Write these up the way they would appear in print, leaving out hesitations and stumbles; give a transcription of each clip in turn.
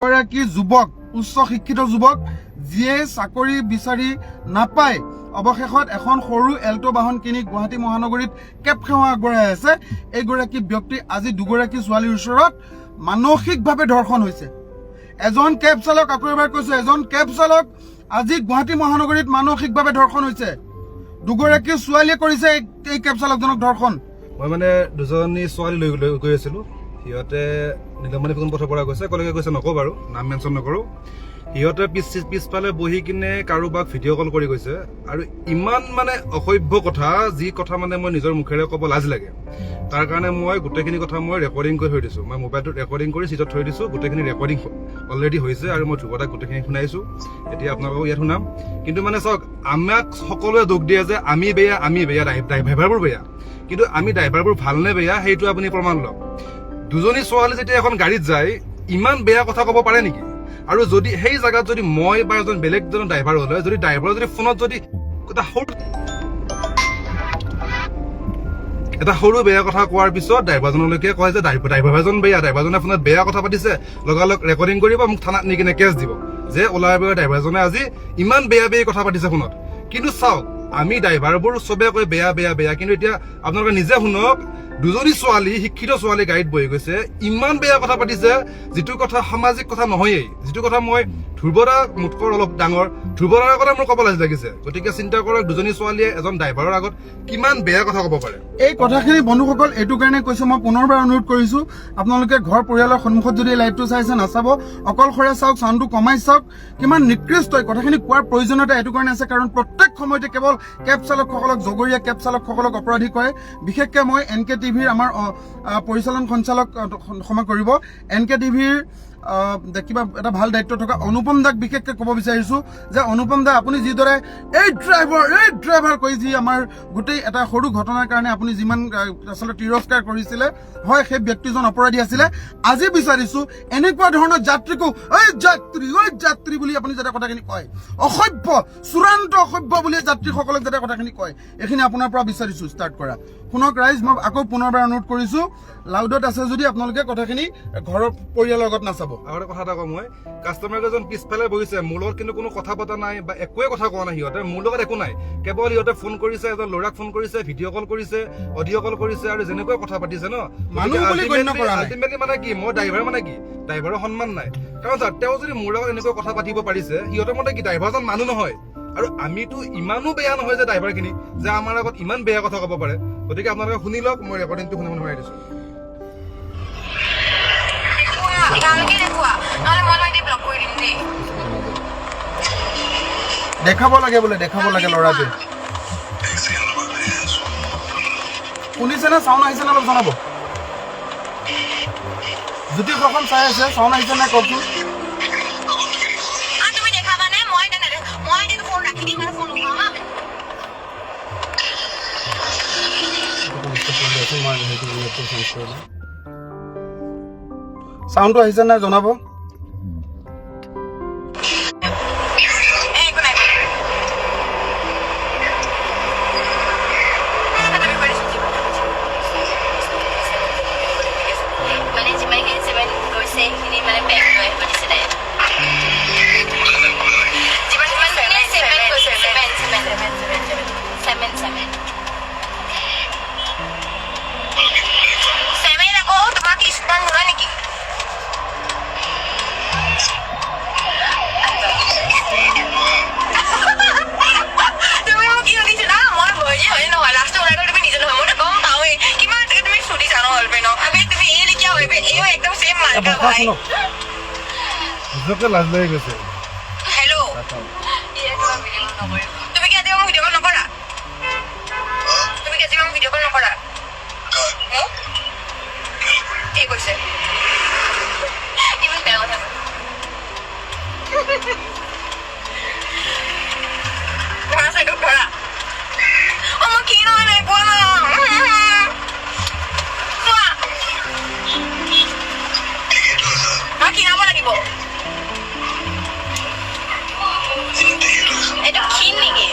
এগৰাকী যুৱক উচ্চ শিক্ষিত যুৱক যিয়ে চাকৰি বিচাৰি নাপায় অৱশেষত এখন সৰু এল্টো বাহন কিনি গুৱাহাটী মহানগৰীত কেব সেৱা আগবঢ়াই আছে। এইগৰাকী ব্যক্তি আজি দুগৰাকী ছোৱালীৰ ওচৰত মানসিকভাৱে ধৰ্ষণ হৈছে। এজন কেব চালক, আকৌ এবাৰ কৈছো, এজন কেব চালক আজি গুৱাহাটী মহানগৰীত মানসিকভাৱে ধৰ্ষণ হৈছে। দুগৰাকী ছোৱালীয়ে কৰিছে এই কেব চালকজনক ধৰ্ষণ। মই মানে দুজনী ছোৱালী লৈ গৈ আছিলো। সিহঁতে নীলমণি ফুকন পথৰ পৰা গৈছে, কলৈকে গৈছে নকওঁ বাৰু, নাম মেনশ্যন নকৰোঁ। সিহঁতে পিছফালে বহি কিনে কাৰোবাক ভিডিঅ' কল কৰি গৈছে আৰু ইমান মানে অসভ্য কথা, যি কথা মানে মই নিজৰ মুখেৰে ক'ব লাজ লাগে। তাৰ কাৰণে মই গোটেইখিনি কথা মই ৰেকৰ্ডিং কৰি থৈ দিছোঁ। মই মোবাইলটোত ৰেকৰ্ডিং কৰি চিটত থৈ দিছোঁ। গোটেইখিনি ৰেকৰ্ডিং অলৰেডি হৈছে আৰু মই ধ্ৰুৱতাক গোটেইখিনি শুনাইছোঁ। এতিয়া আপোনালোকক ইয়াত শুনাম। কিন্তু মানে চাওক, আমাক সকলোৱে দুখ দিয়ে যে আমি বেয়া, ড্ৰাইভাৰবোৰ বেয়া। কিন্তু আমি ড্ৰাইভাৰবোৰ ভাল নে বেয়া সেইটো আপুনি প্ৰমাণ লওক। দুজনী ছোৱালী যেতিয়া এখন গাড়ীত যায়, ইমান বেয়া কথা ক'ব পাৰে নেকি? আৰু যদি সেই জাগাত যদি মই বা এজন বেলেগ এজন ড্ৰাইভাৰ হলে, যদি ড্ৰাইভাৰৰ যদি ফোনত যদি এটা সৰু বেয়া কথা কোৱাৰ পিছত ড্ৰাইভাৰজনলৈকে কয় যে ড্ৰাইভাৰজন বেয়া, ড্ৰাইভাৰজনে ফোনত বেয়া কথা পাতিছে, লগালগ ৰেকৰ্ডিং কৰিব, মোক থানাত নি কিনে কেছ দিব যে ওলাই ড্ৰাইভাৰজনে আজি ইমান বেয়া কথা পাতিছে ফোনত। কিন্তু চাওক, আমি ড্ৰাইভাৰবোৰ চবে কয় বেয়া বেয়া বেয়া, কিন্তু এতিয়া আপোনালোকে নিজে শুনক, দুজনী ছোৱালী, শিক্ষিত ছোৱালী গাড়ীত বহি গৈছে, ইমান বেয়া কথা পাতিছে, যিটো কথা সামাজিক কথা নহয়েই, যিটো কথা মই ধ্ৰুৱদা মোতকৈ অলপ ডাঙৰ, ধ্ৰুৱদাৰ আগতে মোৰ ক'ব লাজ লাগিছে। গতিকে চিন্তা কৰক, দুজনী ছোৱালীয়ে এজন ড্ৰাইভাৰৰ আগত কিমান বেয়া কথা ক'ব পাৰে। এই কথাখিনি বন্ধুসকল এইটো কাৰণে কৈছো, মই পুনৰবাৰ অনুৰোধ কৰিছো, আপোনালোকে ঘৰ পৰিয়ালৰ সন্মুখত যদি লাইভটো চাইছে নাচাব, অকলশৰে চাওক, চাউণ্ডটো কমাই চাওক। কিমান নিকৃষ্ট এই কথাখিনি কোৱাৰ প্ৰয়োজনীয়তা এইটো কাৰণে আছে, কাৰণ প্ৰত্যেক সময়তে কেৱল কেব চালকসকলক, জগৰীয়া কেব চালকসকলক অপৰাধী কৰে। বিশেষকে মই এনকে টিভিৰ আমাৰ পৰিচালন সঞ্চালক, ক্ষমা কৰিব, এনকে টিভিৰ কিবা এটা ভাল দায়িত্ব থকা অনুপম দাক বিশেষকে ক'ব বিচাৰিছো যে অনুপম দা, আপুনি যিদৰে এই ড্ৰাইভাৰ কৈ যি আমাৰ গোটেই এটা সৰু ঘটনাৰ কাৰণে আপুনি যিমান আচলতে তিৰস্কাৰ কৰিছিলে, হয় সেই ব্যক্তিজন অপৰাধী আছিলে। আজি বিচাৰিছো এনেকুৱা ধৰণৰ যাত্ৰীকো ঐ যাত্ৰী বুলি আপুনি যাতে কথাখিনি কয়, অসভ্য, চূড়ান্ত অসভ্য বুলি যাত্ৰীসকলক যাতে কথাখিনি কয়, এইখিনি আপোনাৰ পৰা বিচাৰিছো ষ্টাৰ্ট কৰা। শুনক ৰাইজ, মই আকৌ পুনৰবাৰ অনুৰোধ কৰিছো, লাউডত আছে যদি আপোনালোকে কথাখিনি ঘৰৰ পৰিয়ালৰ লগত নাচাব। আৰু এটা কথা এটা কওঁ, মই কাষ্টমাৰ কেইজন পিছফালে বহিছে, মোৰ লগত কিন্তু কোনো কথা পতা নাই বা একোৱে কথা কোৱা নাই। সিহঁতে মোৰ লগত একো নাই, কেৱল সিহঁতে ফোন কৰিছে, এজন ল'ৰাক ফোন কৰিছে, ভিডিঅ' কল কৰিছে, অডিঅ' কল কৰিছে, আৰু যেনেকৈ কথা পাতিছে ন, আল্টিমেটলি মানে কি, মই ড্ৰাইভাৰ মানে কি, ড্ৰাইভাৰৰ সন্মান নাই। কাৰণ তেওঁ যদি মোৰ লগত এনেকৈ কথা পাতিব পাৰিছে, সিহঁতৰ মতে কি ড্ৰাইভাৰজন মানুহ নহয়? আৰু আমিতো ইমানো বেয়া নহয় যে ড্ৰাইভাৰখিনি যে আমাৰ আগত ইমান বেয়া কথা ক'ব পাৰে। গতিকে আপোনালোকে শুনি লওক, মই ৰেকৰ্ডিংটো শুনিব নোৱাৰি দিছো। দেখাব লাগে বোলে, দেখাব লাগে ল'ৰাটোৱে। শুনিছে নে? চাউণ্ড আহিছে নে অলপ জনাব। জ্যোতিষখন চাই আছে, চাউণ্ড আহিছে নে কওকচোন। চাউণ্ডটো আহিছে নাই জনাব। লাজ লাগি গৈছে। তুমি কি আজি মোক ভিডিঅ' কল নকৰা? কি কৈছে? ইমান বেয়া কথা ধৰা। অ মই কি নহয় নাই কোৱা না, কিনাব লাগিব। এইটো ক্ষীণ নেকি?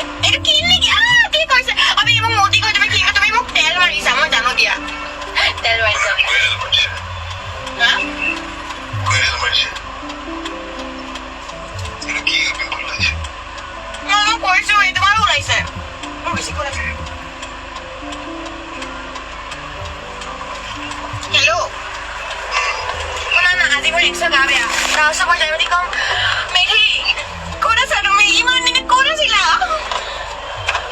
কি কৈছে? আমি মোক মোদী কৈ তুমি মোক তেল মাৰিছা, মই জানো দিয়া। তেল মাৰিছা মোৰ এক্সৰ গা বেয়া তাৰপিছত মই যাই বুলি কম মেধি ক'ত আছা তুমি ইমান দিনে ক'ত আছিলা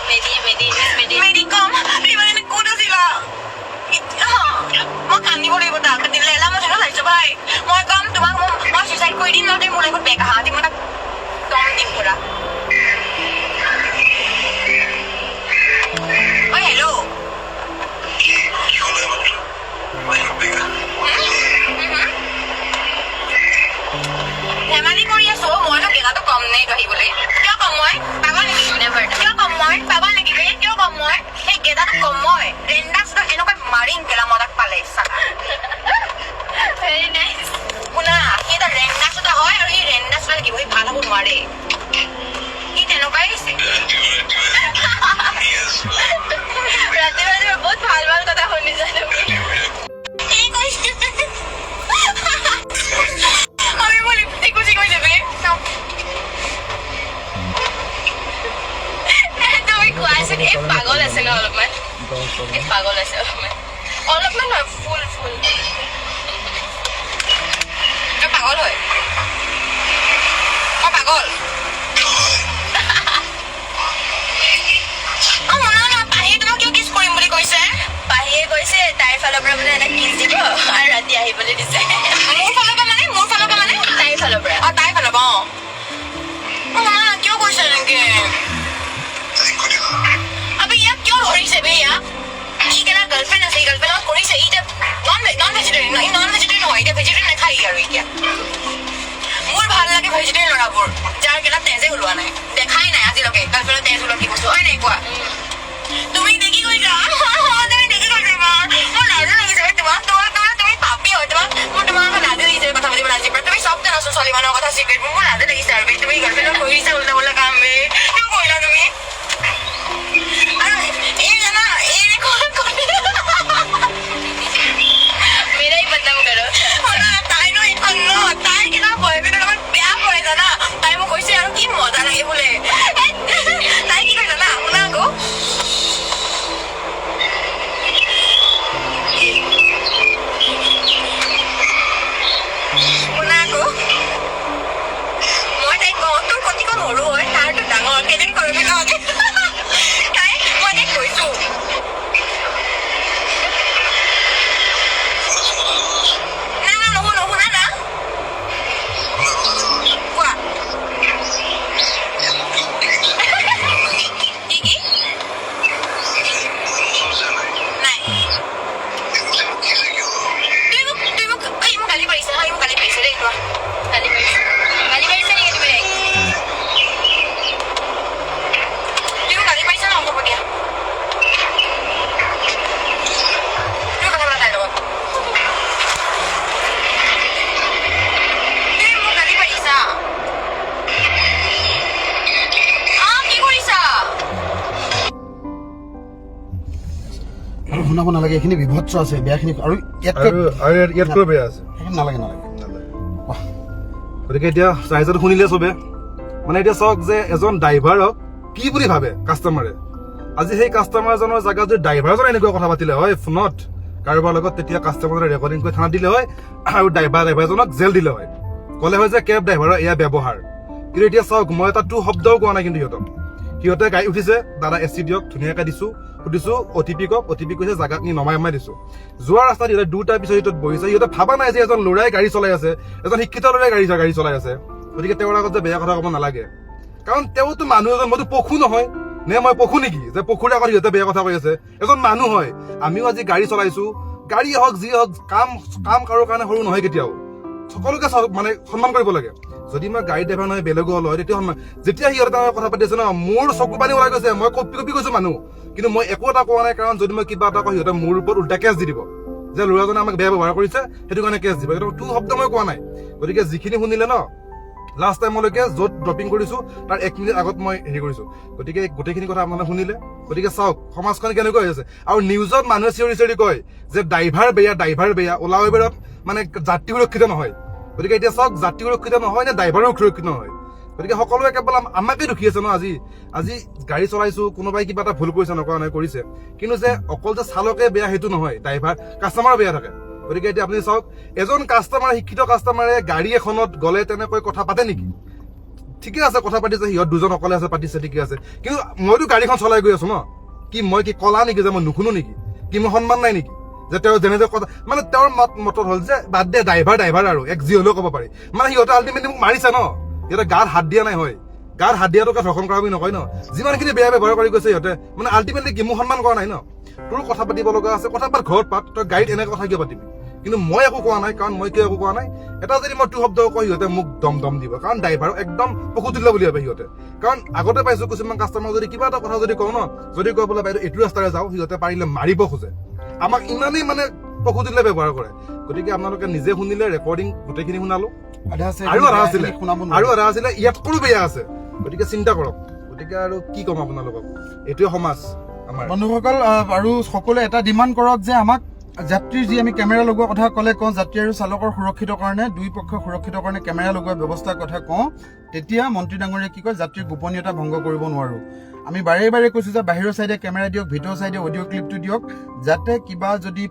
মেধি কম ইমান দিনে ক'ত আছিলা মই কান্দিব লাগিব তাক কান্দিলে এলা মই থাকা চাইছো ভাই মই কম তোমাক মই চুইচাইড কৰি দিম নহ'লে মোৰ লাইফত বেগ আহা মই তাক দম দিম পুৰা ঐ হেল্ল' ধেমালি কৰি আছো মইতো গেলাটো কম নে এইটো আহিবলৈ কিয় কম মই পাগল নেকি কিয় কম মই পাগল নেকি বে কিয় কম মই সেই গেলাটো কম মই ৰেণ্ডাছটো এনেকৈ মাৰিম গেলা মই তাক পালে ভেৰি নাইচ শুনা সি এটা ৰেণ্ডাছ এটা হয় আৰু সি ৰেণ্ডাছ এটা থাকিব সি ভাল হ'ব নোৱাৰে সি তেনেকুৱাই ৰাতিপুৱা বহুত ভাল ভাল কথা শুনিছা তুমি আমি মোৰ লিপষ্টিক গুচি গৈছে বে তুমি কোৱাচোন এই পাগল আছে ন অলপমান এই পাগল আছে অলপমান নহয় ফুল পাগল হয় মই পাগল পাহিয়ে তোমাক কিয় কিছ কৰিম বুলি কৈছে পাহিয়ে কৈছে তাইৰ ফালৰ পৰা বোলে এটা কিছ দিব আৰু ৰাতি আহিবলৈ দিছে মোৰ ফালৰ পৰা মানে তাইৰ ফালৰ পৰা তাইৰ ফালৰ পৰা কিয় কৈছে এনেকে আবে ইয়াক কিয় ধৰিছে বে ইয়াক ই কেলা গাৰ্লফ্ৰেণ্ড আছে গাৰ্লফ্ৰেণ্ডত কৰিছে ই নন ভেজিটেৰিয়ান নহয় এতিয়া ভেজিটেৰিয়ান নাখায় আৰু এতিয়া মোৰ ভাল লাগে ভেজিটেৰিয়ান ল'ৰাবোৰ যাৰ কেলা তেজে ওলোৱা নাই দেখাই নাই আজিলৈকে গাৰ্লফ্ৰেণ্ডৰ তেজ ওলোৱা কি বস্তু হয় নাই কোৱা তুমি দেখি কৈছা মোৰ লাজো লাগিছে তোমাক তুমি পাপি হয় মোৰ লাজো লাগিছে কথা পাতিব লাজিব তুমি চব জানাচোন ছোৱালী মানুহৰ কথা চিক্ৰেট মোৰ লাজো লাগিছে আৰু তুমি গাৰ্লফ্ৰেণ্ডক কৰিছা উল্টা বোলা কাম বে কিয় কৰিলা তুমি আৰু এই জানা এই মেৰাই বদনাম কৰো তাই ন এইখন ন তাই কিনা বয়ফ্ৰেণ্ডৰ লগত বেয়া কৰে জানা তাই মোক কৈছে আৰু কি মজা লাগে বোলে তাই কি কয় জানা শুনা আকৌ মই তাইক কওঁ তোৰ কতিকণ সৰু হয় তাৰতো ডাঙৰ কেনেকৈ কৰিবি ন তাই মই তাইক কৈছো শুনা না কোৱা কি নাই তুমি মোক গালি পাৰিছা হয় মোক গালি পাৰিছে দেই কোৱা গালি পাৰিছে নেকি তুমি তুমি গালি পাৰিছা ন হ'ব দিয়া তুমি কথা পতা তাইৰ লগত তুমি মোক গালি পাৰিছা কি কৰিছা আৰু শুনাব নালাগে এইখিনি বিভৎস আছে বেয়াখিনি আৰু ইয়াতকৈ বেয়া আছে নালাগে গতিকে এতিয়া ৰাইজত শুনিলে চবে মানে এতিয়া চাওক যে এজন ড্ৰাইভাৰক কি বুলি ভাবে কাষ্টমাৰে আজি সেই কাষ্টমাৰজনৰ জেগাত যদি ড্ৰাইভাৰজন এনেকুৱা কথা পাতিলে হয় ফোনত কাৰোবাৰ লগত তেতিয়া কাষ্টমাৰজনে ৰেকৰ্ডিং কৰি থানাত দিলে হয় আৰু ড্ৰাইভাৰজনক জেল দিলে হয় ক'লে হয় যে কেব ড্ৰাইভাৰৰ এয়া ব্যৱহাৰ কিন্তু এতিয়া চাওক মই এটা শব্দও কোৱা নাই কিন্তু সিহঁতে গাড়ী উঠিছে দাদা এচি দিয়ক ধুনীয়াকৈ দিছো সুধিছো অটিপি কওক অটিপি কৈছে জাগাত নি নমাই দিছো যোৱা ৰাস্তাত ইহঁতে দুটাৰ পিছত ইহঁত বহিছে ইহঁতে ভাবা নাই যে এজন ল'ৰাই গাড়ী চলাই আছে এজন শিক্ষিত ল'ৰাই গাড়ী চলাই আছে গতিকে তেওঁৰ আগত যে বেয়া কথা ক'ব নালাগে কাৰণ তেওঁতো মানুহ এজন মইতো পশু নহয় নে মই পশু নেকি যে পশুৰ আগত সিহঁতে বেয়া কথা কৈ আছে এজন মানুহ হয় আমিও আজি গাড়ী চলাইছো গাড়ী হওক যি হওক কাম কাৰো কাৰণে সৰু নহয় কেতিয়াও সকলোকে মানে সন্মান কৰিব লাগে যদি মই গাড়ী ড্ৰাইভাৰ নহয় বেলেগো হ'ল হয় তেতিয়া সন্মান যেতিয়া সিহঁতে কথা পাতি আছে ন মোৰ চকু পানী ওলাই গৈছে মই কপি কৈছো মানুহ কিন্তু মই একো এটা কোৱা নাই কাৰণ যদি মই কিবা এটা কওঁ সিহঁতে মোৰ ওপৰত উল্টা কেছ দি দিব যে ল'ৰাজনে আমাক বেয়া ব্যৱহাৰ কৰিছে সেইটো কাৰণে কেছ দিব এইটো শব্দ মই কোৱা নাই গতিকে যিখিনি শুনিলে ন লাষ্ট টাইমলৈকে য'ত ড্ৰপিং কৰিছো তাৰ 1 মিনিট আগত মই হেৰি কৰিছো গতিকে গোটেইখিনি কথা আপোনালোকে শুনিলে গতিকে চাওক সমাজখন কেনেকৈ হৈ আছে আৰু নিউজত মানুহে চিঞৰি কয় যে ড্ৰাইভাৰ বেয়া ওলা উবেৰত মানে যাত্ৰী সুৰক্ষিত নহয় গতিকে এতিয়া চাওক যাত্ৰী সুৰক্ষিত নহয় নে ড্ৰাইভাৰো সুৰক্ষিত নহয় গতিকে সকলোৱে কেৱল আমাকে দুখী আছে ন আজি গাড়ী চলাইছো কোনোবাই কিবা এটা ভুল কৰিছে নকৰা নহয় কৰিছে কিন্তু যে অকল যে চালকে বেয়া সেইটো নহয় ড্ৰাইভাৰ কাষ্টমাৰো বেয়া থাকে গতিকে এতিয়া আপুনি চাওক, এজন কাষ্টমাৰ, শিক্ষিত কাষ্টমাৰে গাড়ী এখনত গ'লে তেনেকৈ কথা পাতে নেকি? ঠিকে আছে, কথা পাতিছে, সিহঁত দুজন অকলে আছে, পাতিছে, ঠিকে আছে, কিন্তু মইতো গাড়ীখন চলাই গৈ আছো ন, কি মই কি কলা নেকি যে মই নুশুনো নেকি? কি মোৰ সন্মান নাই নেকি? যে তেওঁ যেনে যে কথা, মানে তেওঁৰ মতত হ'ল যে বাদ দে, ড্ৰাইভাৰ আৰু এক যি হলেও ক'ব পাৰি, মানে সিহঁতে আল্টিমেটলি মোক মাৰিছে ন, সিহঁতে গাত হাত দিয়া নাই, হয়, গাত হাত দিয়াটোকে ধৰ্ষণ কৰা বুলি নকয় ন, যিমানখিনি বেয়া ব্যৱহাৰ কৰি গৈছে সিহঁতে, মানে আল্টিমেটলি কি মোক সন্মান কৰা নাই ন? তোৰ কথা পাতিব লগা আছে, কথা পাত, ঘৰত পাত, তই গাড়ীত এনেকে কথা কিয় পাতিবি? কিন্তু মই একো কোৱা নাই, কাৰণ মই কিয় একো কোৱা নাই, এটা যদি মই তোৰ শব্দ কওঁ সিহঁতে মোক দম দিব, কাৰণ ড্ৰাইভাৰ একদম পশুতুল্য বুলি ভাবে সিহঁতে। কাৰণ আগতে পাইছো কিছুমান কাষ্টমাৰ যদি কিবা এটা কথা যদি কওঁ ন, যদি কয় বোলে বাইদেউ এইটো ৰাস্তাৰে যাওঁ, সিহঁতে পাৰিলে মাৰিব খোজে, আমাক ইমানেই মানে পশুতুল্য ব্যৱহাৰ কৰে। গতিকে আপোনালোকে নিজে শুনিলে, ৰেকৰ্ডিং গোটেইখিনি শুনালো, আৰু আধা আছিলে ইয়াতকৈও বেয়া আছে, গতিকে চিন্তা কৰক। গতিকে আৰু কি ক'ম আপোনালোকক, এইটোৱে সমাজ আমাৰ। বন্ধুসকল, আৰু সকলোৱে এটা ডিমাণ্ড কৰক যে আমাক যাত্ৰীৰ যি আমি কেমেৰা লগোৱা কথা ক'লে কওঁ, যাত্ৰী আৰু চালকৰ সুৰক্ষিত কাৰণে, দুই পক্ষৰ সুৰক্ষিত কাৰণে কেমেৰা লগোৱা ব্যৱস্থাৰ কথা কওঁ, তেতিয়া মন্ত্ৰী ডাঙৰীয়ে কি কয়, যাত্ৰীৰ গোপনীয়তা ভংগ কৰিব নোৱাৰো। আমি বাৰে বাৰে কৈছো যে বাহিৰৰ চাইডে কেমেৰা দিয়ক, ভিতৰৰ চাইডে অডিঅ' ক্লিপটো দিয়ক, যাতে কিবা যদি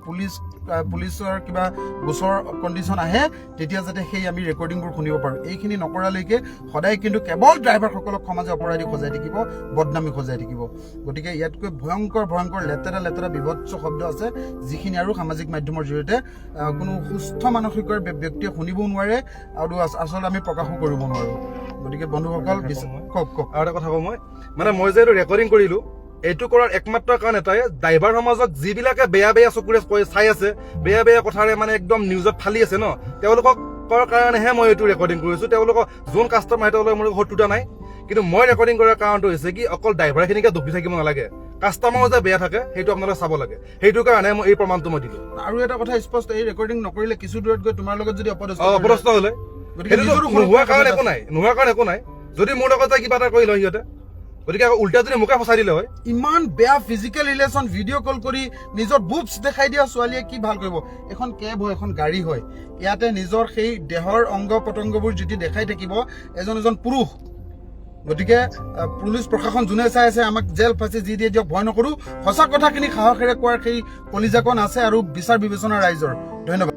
পুলিচৰ কিবা গোচৰ কণ্ডিশ্যন আহে, তেতিয়া যাতে সেই আমি ৰেকৰ্ডিংবোৰ শুনিব পাৰোঁ। এইখিনি নকৰালৈকে সদায় কিন্তু কেৱল ড্ৰাইভাৰসকলক সমাজে অপৰাধী সজাই থাকিব, বদনামী সজাই থাকিব। গতিকে ইয়াতকৈ ভয়ংকৰ লেতেৰা বিভৎস শব্দ আছে, যিখিনি আৰু সামাজিক মাধ্যমৰ জৰিয়তে কোনো সুস্থ মানসিকৰ ব্যক্তিয়ে শুনিবও নোৱাৰে, আৰু আচলতে আমি প্ৰকাশো কৰিব নোৱাৰো। গতিকে বন্ধুসকল, কওক। আৰু এটা কথা কওঁ, মই যে এইটো ৰেকৰ্ডিং কৰিলো, এইটো কৰাৰ একমাত্ৰ কাৰণ এটাই, ড্ৰাইভাৰ সমাজক যিবিলাকে বেয়া চকুৰে চাই আছে, বেয়া কথাৰে মানে একদম নিউজত ফালি আছে ন, তেওঁলোকৰ কাৰণেহে মই এইটো ৰেকৰ্ডিং কৰিছো। তেওঁলোকক যোন কাষ্টমাৰ, তেওঁলোকৰ মোৰ শত্ৰুতা নাই, কিন্তু মই ৰেকৰ্ডিং কৰাৰ কাৰণটো হৈছে কি, অকল ড্ৰাইভাৰখিনিকে দুখ দি থাকিব নালাগে, কাষ্টমাৰো যে বেয়া থাকে সেইটো আপোনালোকে চাব লাগে, সেইটো কাৰণে মই এই প্ৰমাণটো মই দিলো। আৰু এটা কথা স্পষ্ট, এই ৰেকৰ্ডিং নকৰিলে কিছু দূৰত গৈ তোমাৰ লগত যদি অপদস্থ হলে নোহোৱাৰ কাৰণ একো নাই, যদি মোৰ লগত কিবা এটা কৰি লয় সিহঁতে, গতিকে আকৌ উল্টা যদি মোকে ফচাই দিলে হয়। ইমান বেয়া ফিজিকেল ৰিলেশ্যন ভিডিঅ' কল কৰি নিজৰ বুবছ দেখাই দিয়া ছোৱালীয়ে কি ভাল কৰিব? এখন কেব হয়, এখন গাড়ী হয়, ইয়াতে নিজৰ সেই দেহৰ অংগ পতংগবোৰ যেতিয়া দেখাই থাকিব এজন পুৰুষ। গতিকে পুলিচ প্ৰশাসন যোনে চাই আছে, আমাক জেল ফাঁচি যি দিয়ে দিয়ক, ভয় নকৰো। সঁচা কথাখিনি সাহসেৰে কোৱাৰ সেই কলিজাকণ আছে আৰু বিচাৰ বিবেচনা ৰাইজৰ। ধন্যবাদ।